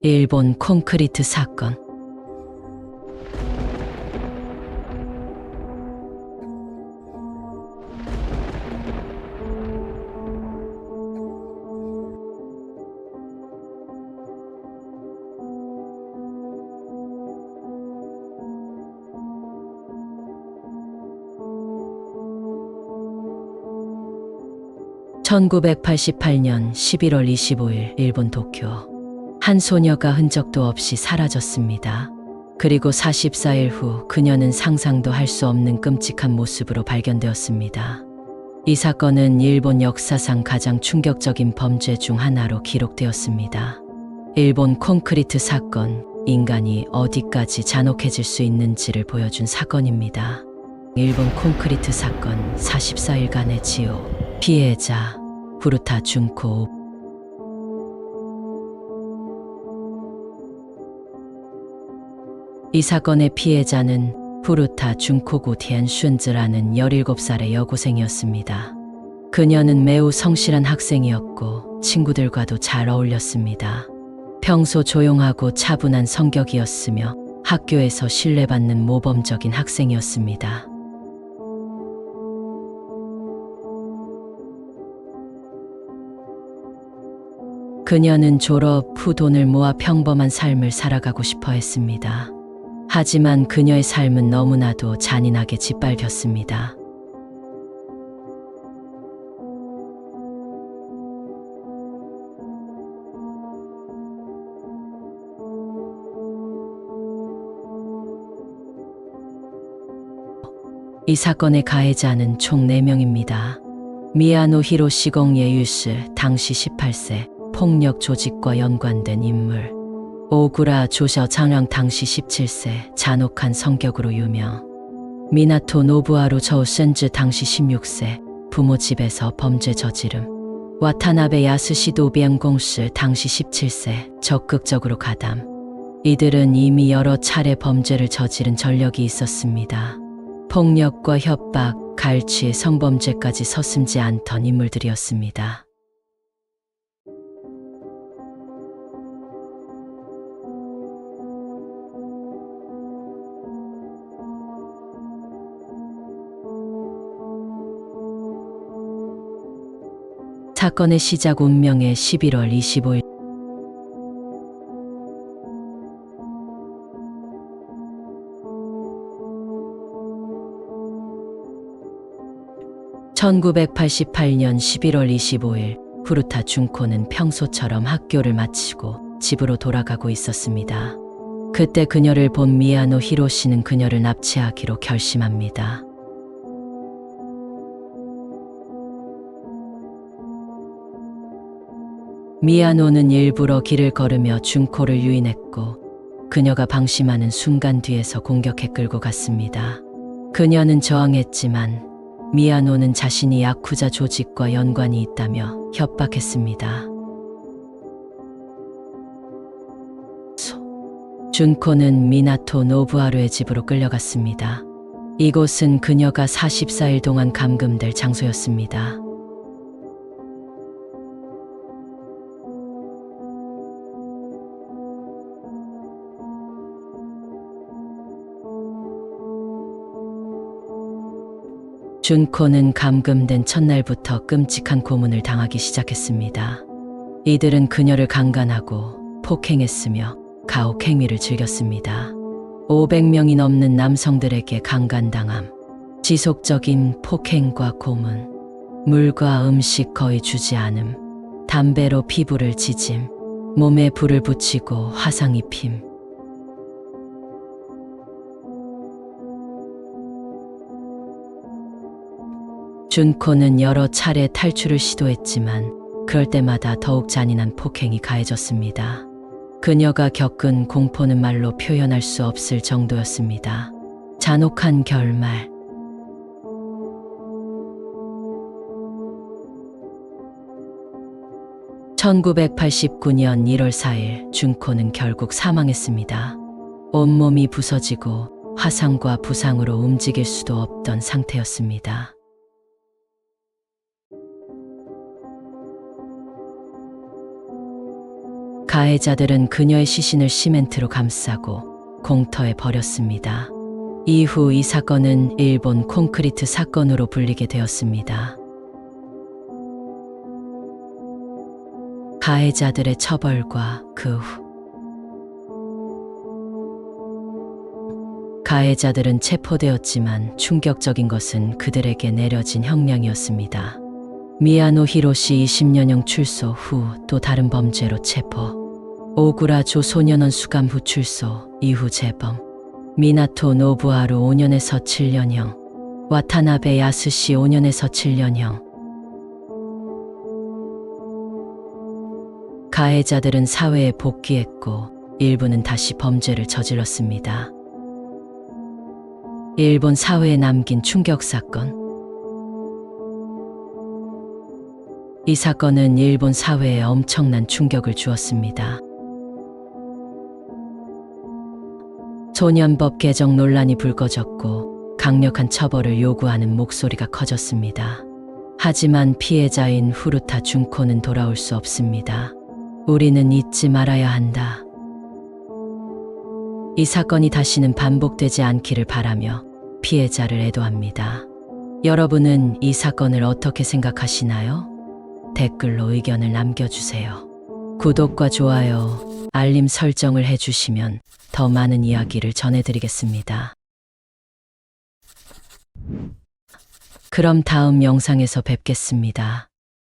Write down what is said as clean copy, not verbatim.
일본 콘크리트 사건. (1988년 11월 25일) 일본 도쿄. 한 소녀가 흔적도 없이 사라졌습니다. 그리고 44일 후 그녀는 상상도 할 수 없는 끔찍한 모습으로 발견되었습니다. 이 사건은 일본 역사상 가장 충격적인 범죄 중 하나로 기록되었습니다. 일본 콘크리트 사건, 인간이 어디까지 잔혹해질 수 있는지를 보여준 사건입니다. 일본 콘크리트 사건 44일간의 지옥. 피해자 후루타 준코. 이 사건의 피해자는 후루타 준코구 티엔슌즈라는 17살의 여고생이었습니다. 그녀는 매우 성실한 학생이었고 친구들과도 잘 어울렸습니다. 평소 조용하고 차분한 성격이었으며 학교에서 신뢰받는 모범적인 학생이었습니다. 그녀는 졸업 후 돈을 모아 평범한 삶을 살아가고 싶어 했습니다. 하지만 그녀의 삶은 너무나도 잔인하게 짓밟혔습니다. 이 사건의 가해자는 총 4명입니다. 미야노 히로시공 예유스, 당시 18세, 폭력 조직과 연관된 인물. 오구라 조셔 장영, 당시 17세, 잔혹한 성격으로 유명. 미나토 노부하루 저우 센즈, 당시 16세, 부모 집에서 범죄 저지름. 와타나베 야스시 도비행공스, 당시 17세, 적극적으로 가담. 이들은 이미 여러 차례 범죄를 저지른 전력이 있었습니다. 폭력과 협박, 갈취의 성범죄까지 서슴지 않던 인물들이었습니다. 사건의 시작 운명의 11월 25일. (1988년 11월 25일) 후루타 준코는 평소처럼 학교를 마치고 집으로 돌아가고 있었습니다. 그때 그녀를 본 미야노 히로시는 그녀를 납치하기로 결심합니다. 미야노는 일부러 길을 걸으며 준코를 유인했고 그녀가 방심하는 순간 뒤에서 공격해 끌고 갔습니다. 그녀는 저항했지만 미야노는 자신이 야쿠자 조직과 연관이 있다며 협박했습니다. 준코는 미나토 노부하루의 집으로 끌려갔습니다. 이곳은 그녀가 44일 동안 감금될 장소였습니다. 준코는 감금된 첫날부터 끔찍한 고문을 당하기 시작했습니다. 이들은 그녀를 강간하고 폭행했으며 가혹 행위를 즐겼습니다. 500명이 넘는 남성들에게 강간당함, 지속적인 폭행과 고문, 물과 음식 거의 주지 않음, 담배로 피부를 지짐, 몸에 불을 붙이고 화상 입힘. 준코는 여러 차례 탈출을 시도했지만 그럴 때마다 더욱 잔인한 폭행이 가해졌습니다. 그녀가 겪은 공포는 말로 표현할 수 없을 정도였습니다. 잔혹한 결말. (1989년 1월 4일) 준코는 결국 사망했습니다. 온몸이 부서지고 화상과 부상으로 움직일 수도 없던 상태였습니다. 가해자들은 그녀의 시신을 시멘트로 감싸고 공터에 버렸습니다. 이후 이 사건은 일본 콘크리트 사건으로 불리게 되었습니다. 가해자들의 처벌과 그 후 가해자들은 체포되었지만 충격적인 것은 그들에게 내려진 형량이었습니다. 미야노 히로시 20년형 출소 후 또 다른 범죄로 체포. 오구라 조 소년원 수감 후 출소 이후 재범. 미나토 노부하루 5년에서 7년형. 와타나베 야스시 5년에서 7년형. 가해자들은 사회에 복귀했고 일부는 다시 범죄를 저질렀습니다. 일본 사회에 남긴 충격 사건. 이 사건은 일본 사회에 엄청난 충격을 주었습니다. 소년법 개정 논란이 불거졌고 강력한 처벌을 요구하는 목소리가 커졌습니다. 하지만 피해자인 후루타 준코는 돌아올 수 없습니다. 우리는 잊지 말아야 한다. 이 사건이 다시는 반복되지 않기를 바라며 피해자를 애도합니다. 여러분은 이 사건을 어떻게 생각하시나요? 댓글로 의견을 남겨주세요. 구독과 좋아요, 알림 설정을 해주시면 더 많은 이야기를 전해드리겠습니다. 그럼 다음 영상에서 뵙겠습니다.